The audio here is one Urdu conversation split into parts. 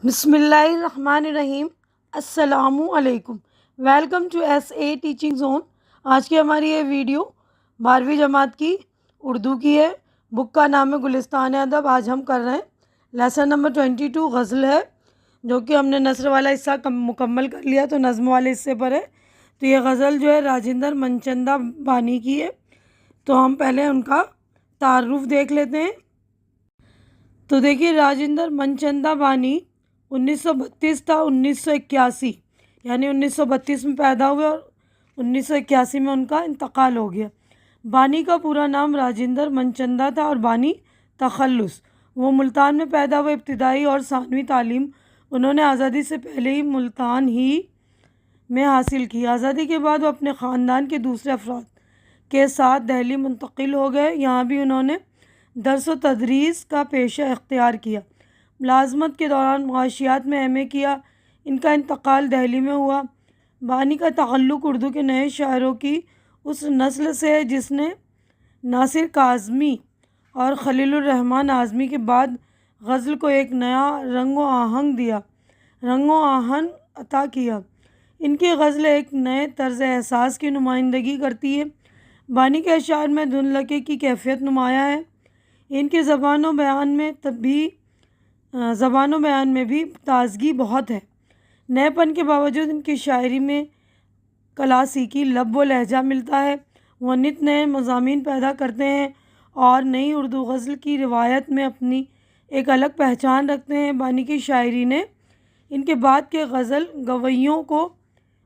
بسم اللہ الرحمن الرحیم۔ السلام علیکم۔ Welcome to S A teaching zone. آج کی ہماری یہ ویڈیو 12ویں جماعت کی اردو کی ہے۔ بک کا نام ہے گلستان ادب۔ آج ہم کر رہے ہیں لیسن نمبر 22 غزل ہے، جو کہ ہم نے نثر والا حصہ مکمل کر لیا، تو نظم والے حصے پر ہے۔ تو یہ غزل جو ہے راجندر منچندہ بانی کی ہے، تو ہم پہلے ان کا تعارف دیکھ لیتے ہیں۔ تو دیکھیے، راجندر منچندہ بانی 1932 تا 1981، یعنی 1932 میں پیدا ہوئے اور 1981 میں ان کا انتقال ہو گیا۔ بانی کا پورا نام راجندر منچندہ تھا اور بانی تخلص۔ وہ ملتان میں پیدا ہوئے۔ ابتدائی اور ثانوی تعلیم انہوں نے آزادی سے پہلے ہی ملتان ہی میں حاصل کی۔ آزادی کے بعد وہ اپنے خاندان کے دوسرے افراد کے ساتھ دہلی منتقل ہو گئے۔ یہاں بھی انہوں نے درس و تدریس کا پیشہ اختیار کیا۔ ملازمت کے دوران معاشیات میں ایم اے کیا۔ ان کا انتقال دہلی میں ہوا۔ بانی کا تعلق اردو کے نئے شاعروں کی اس نسل سے ہے جس نے ناصر کاظمی اور خلیل الرحمن اعظمی کے بعد غزل کو ایک نیا رنگ و آہن عطا کیا۔ ان کی غزل ایک نئے طرز احساس کی نمائندگی کرتی ہے۔ بانی کے اشعار میں دھن لکے کی کیفیت نمایاں ہے۔ ان کے زبان و بیان میں بھی تازگی بہت ہے۔ نئے پن کے باوجود ان کی شاعری میں کلاسیکی لب و لہجہ ملتا ہے۔ وہ نت نئے مضامین پیدا کرتے ہیں اور نئی اردو غزل کی روایت میں اپنی ایک الگ پہچان رکھتے ہیں۔ بانی کی شاعری نے ان کے بعد کے غزل گویوں کو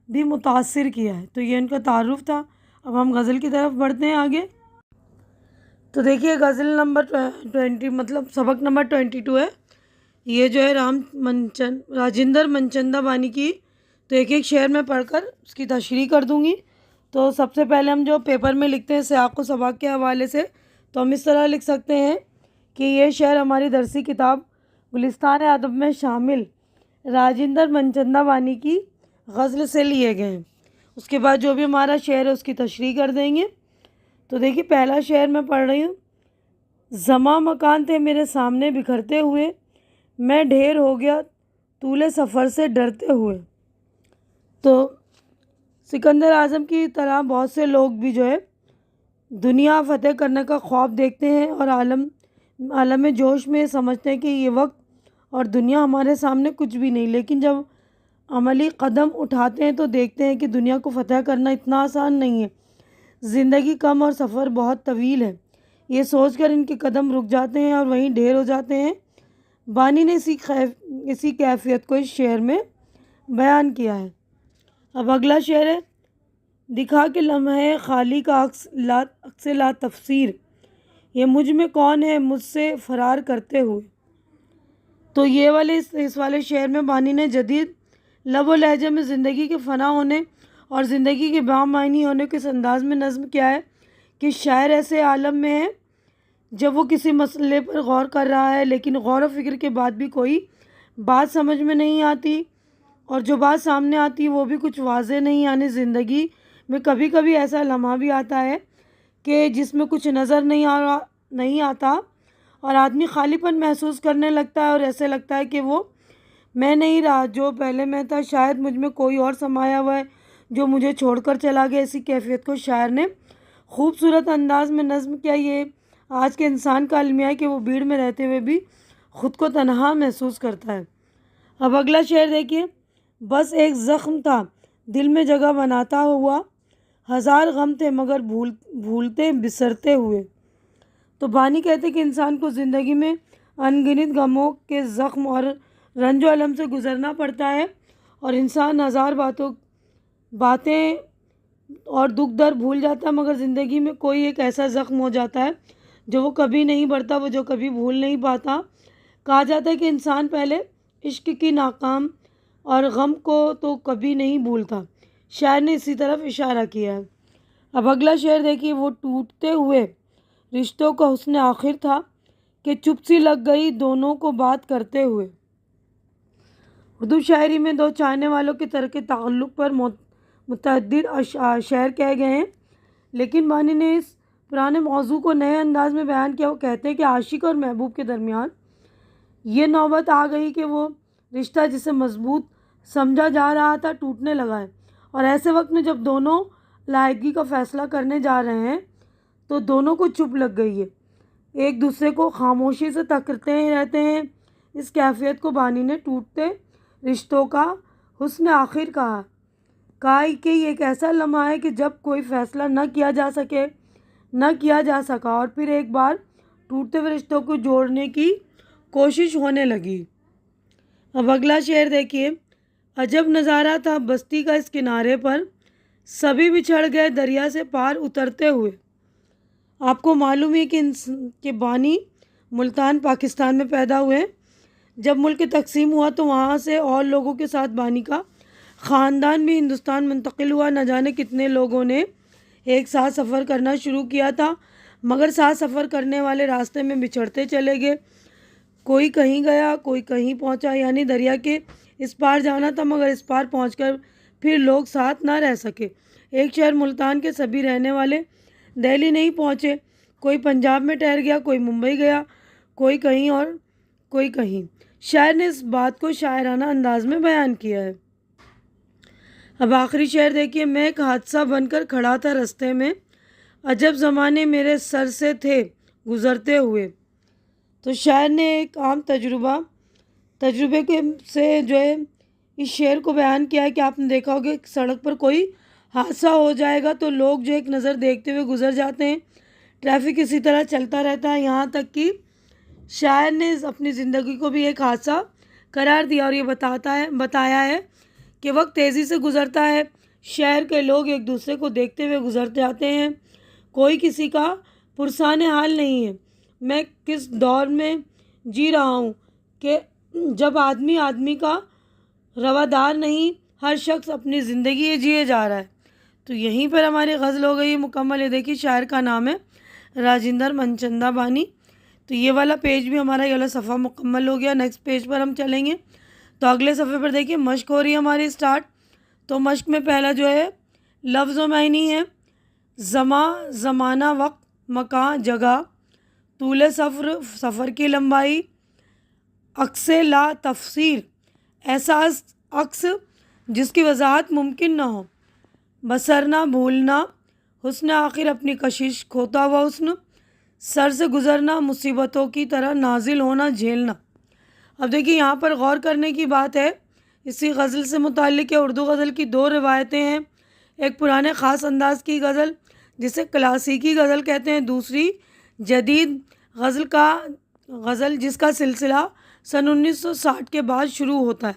بھی متاثر کیا ہے۔ تو یہ ان کا تعارف تھا۔ اب ہم غزل کی طرف بڑھتے ہیں آگے۔ تو دیکھیے، غزل نمبر 20 سبق نمبر 22 ہے۔ یہ جو ہے راجندر منچندہ بانی کی، تو ایک ایک شعر میں پڑھ کر اس کی تشریح کر دوں گی۔ تو سب سے پہلے ہم جو پیپر میں لکھتے ہیں سیاق و سباق کے حوالے سے، تو ہم اس طرح لکھ سکتے ہیں کہ یہ شعر ہماری درسی کتاب گلستان ادب میں شامل راجندر منچندہ بانی کی غزل سے لیے گئے ہیں۔ اس کے بعد جو بھی ہمارا شعر ہے اس کی تشریح کر دیں گے۔ تو دیکھیے، پہلا شعر میں پڑھ رہی ہوں۔ زماں مکان تھے میرے سامنے بکھرتے ہوئے، میں ڈھیر ہو گیا طول سفر سے ڈرتے ہوئے۔ تو سکندر اعظم کی طرح بہت سے لوگ بھی جو ہے دنیا فتح کرنے کا خواب دیکھتے ہیں اور عالم جوش میں سمجھتے ہیں کہ یہ وقت اور دنیا ہمارے سامنے کچھ بھی نہیں، لیکن جب عملی قدم اٹھاتے ہیں تو دیکھتے ہیں کہ دنیا کو فتح کرنا اتنا آسان نہیں ہے۔ زندگی کم اور سفر بہت طویل ہے۔ یہ سوچ کر ان کے قدم رک جاتے ہیں اور وہیں ڈھیر ہو جاتے ہیں۔ بانی نے اسی کیفیت کو اس شعر میں بیان کیا ہے۔ اب اگلا شعر ہے۔ دکھا کے لمحے خالی کا عکس لا تفسیر، یہ مجھ میں کون ہے مجھ سے فرار کرتے ہوئے۔ تو یہ والے اس والے شعر میں بانی نے جدید لب و لہجے میں زندگی کے فنا ہونے اور زندگی کے بامعنی ہونے کے اس انداز میں نظم کیا ہے کہ شاعر ایسے عالم میں ہے جب وہ کسی مسئلے پر غور کر رہا ہے، لیکن غور و فکر کے بعد بھی کوئی بات سمجھ میں نہیں آتی، اور جو بات سامنے آتی ہے وہ بھی کچھ واضح نہیں۔ یعنی زندگی میں کبھی کبھی ایسا لمحہ بھی آتا ہے کہ جس میں کچھ نظر نہیں آتا اور آدمی خالی پن محسوس کرنے لگتا ہے اور ایسے لگتا ہے کہ وہ میں نہیں رہا جو پہلے میں تھا، شاید مجھ میں کوئی اور سمایا ہوا ہے جو مجھے چھوڑ کر چلا گیا۔ اسی کیفیت کو شاعر نے خوبصورت انداز میں نظم کیا۔ یہ آج کے انسان کا المیہ ہے کہ وہ بھیڑ میں رہتے ہوئے بھی خود کو تنہا محسوس کرتا ہے۔ اب اگلا شعر دیکھیے۔ بس ایک زخم تھا دل میں جگہ بناتا ہوا، ہزار غم تھے مگر بھولتے بسرتے ہوئے۔ تو بانی کہتے کہ انسان کو زندگی میں انگنت غموں کے زخم اور رنج و الم سے گزرنا پڑتا ہے، اور انسان ہزار باتیں اور دکھ درد بھول جاتا ہے، مگر زندگی میں کوئی ایک ایسا زخم ہو جاتا ہے جو وہ کبھی نہیں بڑھتا، وہ جو کبھی بھول نہیں پاتا۔ کہا جاتا ہے کہ انسان پہلے عشق کی ناکام اور غم کو تو کبھی نہیں بھولتا۔ شاعر نے اسی طرف اشارہ کیا ہے۔ اب اگلا شعر دیکھیے۔ وہ ٹوٹتے ہوئے رشتوں کا حسن آخر تھا کہ چپ سی لگ گئی دونوں کو بات کرتے ہوئے۔ اردو شاعری میں دو چاہنے والوں کے ترک تعلق پر متعدد شعر کہے گئے ہیں، لیکن بانی نے اس پرانے موضوع کو نئے انداز میں بیان کیا۔ وہ کہتے ہیں کہ عاشق اور محبوب کے درمیان یہ نوبت آ گئی کہ وہ رشتہ جسے مضبوط سمجھا جا رہا تھا ٹوٹنے لگا ہے، اور ایسے وقت میں جب دونوں علیحدگی کا فیصلہ کرنے جا رہے ہیں تو دونوں کو چپ لگ گئی ہے، ایک دوسرے کو خاموشی سے تکتے ہی رہتے ہیں۔ اس کیفیت کو بانی نے ٹوٹتے رشتوں کا حسن آخر کہا کہ یہ ایک ایسا لمحہ ہے کہ جب کوئی فیصلہ نہ کیا جا سکا اور پھر ایک بار ٹوٹتے ہوئے رشتوں کو جوڑنے کی کوشش ہونے لگی۔ اب اگلا شعر دیکھیے۔ عجب نظارہ تھا بستی کا اس کنارے پر، سبھی بچھڑ گئے دریا سے پار اترتے ہوئے۔ آپ کو معلوم ہے کہ بانی ملتان پاکستان میں پیدا ہوئے۔ جب ملک تقسیم ہوا تو وہاں سے اور لوگوں کے ساتھ بانی کا خاندان بھی ہندوستان منتقل ہوا۔ نہ جانے کتنے لوگوں نے ایک ساتھ سفر کرنا شروع کیا تھا، مگر ساتھ سفر کرنے والے راستے میں بچھڑتے چلے گئے۔ کوئی کہیں گیا، کوئی کہیں پہنچا، یعنی دریا کے اس پار جانا تھا مگر اس پار پہنچ کر پھر لوگ ساتھ نہ رہ سکے۔ ایک شہر ملتان کے سبھی رہنے والے دہلی نہیں پہنچے، کوئی پنجاب میں ٹھہر گیا، کوئی ممبئی گیا، کوئی کہیں اور کوئی کہیں۔ شاعر نے اس بات کو شاعرانہ انداز میں بیان کیا ہے۔ اب آخری شعر دیکھیے۔ میں ایک حادثہ بن کر کھڑا تھا رستے میں، عجب زمانے میرے سر سے تھے گزرتے ہوئے۔ تو شاعر نے ایک عام تجربے سے جو ہے اس شعر کو بیان کیا ہے کہ آپ نے دیکھا ہوگا کہ سڑک پر کوئی حادثہ ہو جائے گا تو لوگ جو ایک نظر دیکھتے ہوئے گزر جاتے ہیں، ٹریفک اسی طرح چلتا رہتا ہے، یہاں تک کہ شاعر نے اپنی زندگی کو بھی ایک حادثہ قرار دیا اور یہ بتایا ہے کہ وقت تیزی سے گزرتا ہے، شہر کے لوگ ایک دوسرے کو دیکھتے ہوئے گزر جاتے ہیں، کوئی کسی کا پرسان حال نہیں ہے۔ میں کس دور میں جی رہا ہوں کہ جب آدمی کا روادار نہیں، ہر شخص اپنی زندگی جیے جا رہا ہے۔ تو یہیں پر ہماری غزل ہو گئی مکمل۔ یہ دیکھیے شاعر کا نام ہے راجندر منچندا بانی۔ تو یہ والا پیج بھی ہمارا، یہ والا صفحہ مکمل ہو گیا۔ نیکسٹ پیج پر ہم چلیں گے تو اگلے صفحے پر دیکھیے مشق ہو رہی ہے ہماری اسٹارٹ۔ تو مشق میں پہلا جو ہے لفظ و معنی ہے، زمانہ، وقت، مکان، جگہ، طول سفر کی لمبائی، عکس لا تفسیر، احساس عکس جس کی وضاحت ممکن نہ ہو، بسرنا بھولنا، حسن آخر اپنی کشش کھوتا ہوا حسن، سر سے گزرنا مصیبتوں کی طرح نازل ہونا جھیلنا۔ اب دیکھیے یہاں پر غور کرنے کی بات ہے، اسی غزل سے متعلق ہے۔ اردو غزل کی دو روایتیں ہیں، ایک پرانے خاص انداز کی غزل جسے کلاسیکی غزل کہتے ہیں، دوسری جدید غزل جس کا سلسلہ سن 1960 کے بعد شروع ہوتا ہے۔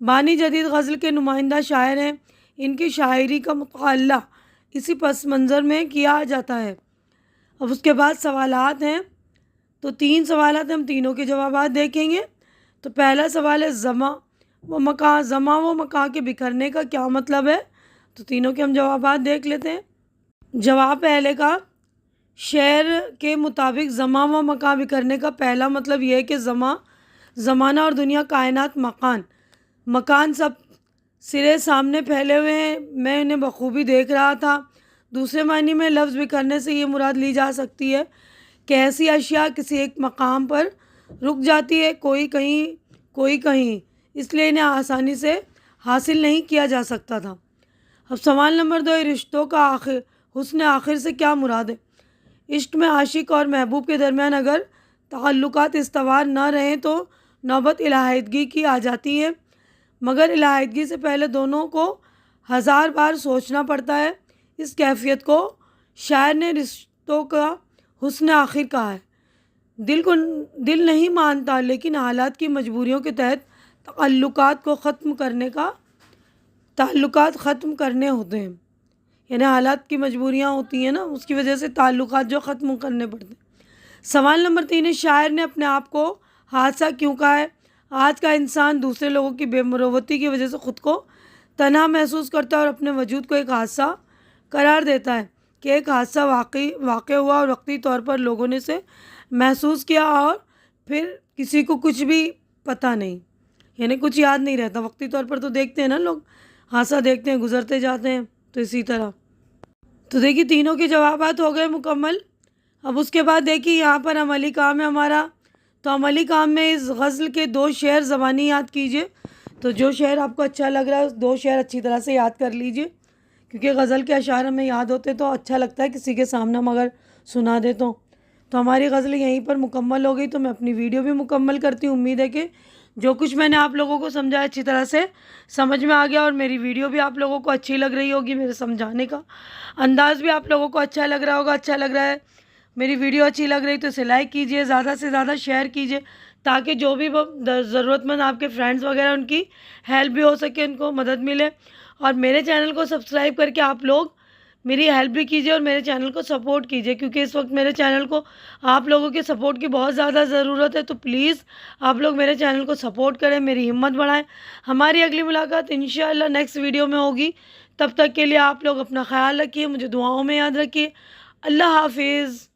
بانی جدید غزل کے نمائندہ شاعر ہیں، ان کی شاعری کا مطالعہ اسی پس منظر میں کیا جاتا ہے۔ اب اس کے بعد سوالات ہیں، تو 3 سوالات ہیں، ہم تینوں کے جوابات دیکھیں گے۔ تو پہلا سوال ہے زماں و مکان کے بکھرنے کا کیا مطلب ہے؟ تو تینوں کے ہم جوابات دیکھ لیتے ہیں۔ جواب پہلے کا، شعر کے مطابق زماں و مکان بکھرنے کا پہلا مطلب یہ ہے کہ زمانہ اور دنیا، کائنات، مکان سب سرے سامنے پھیلے ہوئے ہیں، میں انہیں بخوبی دیکھ رہا تھا۔ دوسرے معنی میں لفظ بکھرنے سے یہ مراد لی جا سکتی ہے کہ ایسی اشیاء کسی ایک مقام پر رک جاتی ہے، کوئی کہیں، اس لیے انہیں آسانی سے حاصل نہیں کیا جا سکتا تھا۔ اب سوال نمبر 2، رشتوں کا حسن آخر سے کیا مراد ہے؟ عشق میں عاشق اور محبوب کے درمیان اگر تعلقات استوار نہ رہیں تو نوبت علیحدگی کی آ جاتی ہے، مگر علیحدگی سے پہلے دونوں کو 1000 بار سوچنا پڑتا ہے۔ اس کیفیت کو شاعر نے رشتوں کا حسن آخر کہا ہے۔ دل نہیں مانتا، لیکن حالات کی مجبوریوں کے تحت تعلقات ختم کرنے ہوتے ہیں، یعنی حالات کی مجبوریاں ہوتی ہیں نا، اس کی وجہ سے تعلقات جو ختم کرنے پڑتے ہیں۔ سوال نمبر 3 ہے، شاعر نے اپنے آپ کو حادثہ کیوں کہا ہے؟ آج کا انسان دوسرے لوگوں کی بے مروتی کی وجہ سے خود کو تنہا محسوس کرتا ہے اور اپنے وجود کو ایک حادثہ قرار دیتا ہے کہ ایک حادثہ واقع ہوا اور وقتی طور پر لوگوں نے اسے محسوس کیا اور پھر کسی کو کچھ بھی پتہ نہیں، یعنی کچھ یاد نہیں رہتا۔ وقتی طور پر تو دیکھتے ہیں نا لوگ، حادثہ دیکھتے ہیں، گزرتے جاتے ہیں، تو اسی طرح۔ تو دیکھیے تینوں کے جوابات ہو گئے مکمل۔ اب اس کے بعد دیکھیے یہاں پر عملی کام ہے ہمارا، تو عملی کام میں اس غزل کے 2 شعر زبانی یاد کیجیے. تو جو شعر آپ کو اچھا لگ رہا ہے 2 شعر اچھی طرح سے یاد کر لیجیے، کیونکہ غزل کے اشعار ہمیں یاد ہوتے تو اچھا لگتا ہے کسی کے سامنے ہم اگر سنا دیں تو. ہماری غزل یہیں پر مکمل ہو گئی. تو میں اپنی ویڈیو بھی مکمل کرتی ہوں. امید ہے کہ جو کچھ میں نے آپ لوگوں کو سمجھایا اچھی طرح سے سمجھ میں آ گیا، اور میری ویڈیو بھی آپ لوگوں کو اچھی لگ رہی ہوگی. میرے سمجھانے کا انداز بھی آپ لوگوں کو اچھا لگ رہا ہوگا. اچھا لگ رہا ہے، میری ویڈیو اچھی لگ رہی تو اسے لائک کیجیے، زیادہ سے زیادہ شیئر کیجیے، تاکہ جو بھی ضرورت مند آپ کے فرینڈس وغیرہ ان کی ہیلپ بھی ہو سکے، ان کو مدد ملے. اور میرے چینل کو سبسکرائب کر کے آپ لوگ میری ہیلپ بھی کیجیے اور میرے چینل کو سپورٹ کیجیے، کیونکہ اس وقت میرے چینل کو آپ لوگوں کے سپورٹ کی بہت زیادہ ضرورت ہے. تو پلیز آپ لوگ میرے چینل کو سپورٹ کریں، میری ہمت بڑھائیں. ہماری اگلی ملاقات انشاءاللہ نیکسٹ ویڈیو میں ہوگی. تب تک کے لیے آپ لوگ اپنا خیال رکھیے، مجھے دعاؤں میں یاد رکھیے. اللہ حافظ.